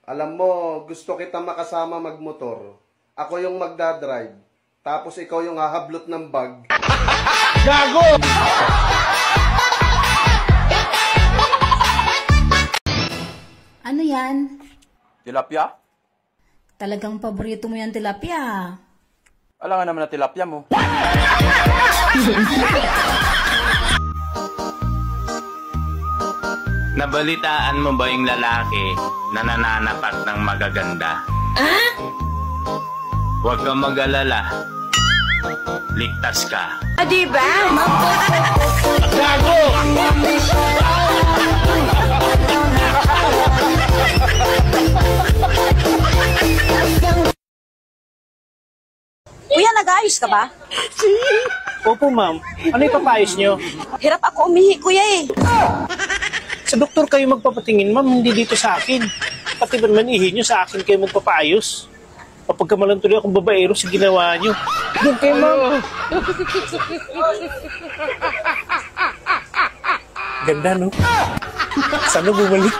Alam mo, gusto kita makasama magmotor. Ako yung magdadrive. Tapos ikaw yung hahablot ng bag. Gago! Ano yan? Tilapia? Talagang paborito mo yan, tilapia. Alam nga naman na tilapia mo. Nabalitaan mo ba yung lalaki na nananapat ng magaganda? Huwag kang mag-alala. Ligtas ka. Diba? Gago! Kuya, nag-ayos ka ba? Opo, ma'am. Ano ipapayos nyo? Hirap ako umihi, kuya eh. Sa doktor kayo magpapatingin, ma'am, hindi dito sa akin. Pati ba naman ihi nyo, sa akin kayo magpapaayos. Kapag kamalan tuloy akong babaero sa ginawa nyo. Doon kayo, ma'am. Ganda, no? Sana bumalik.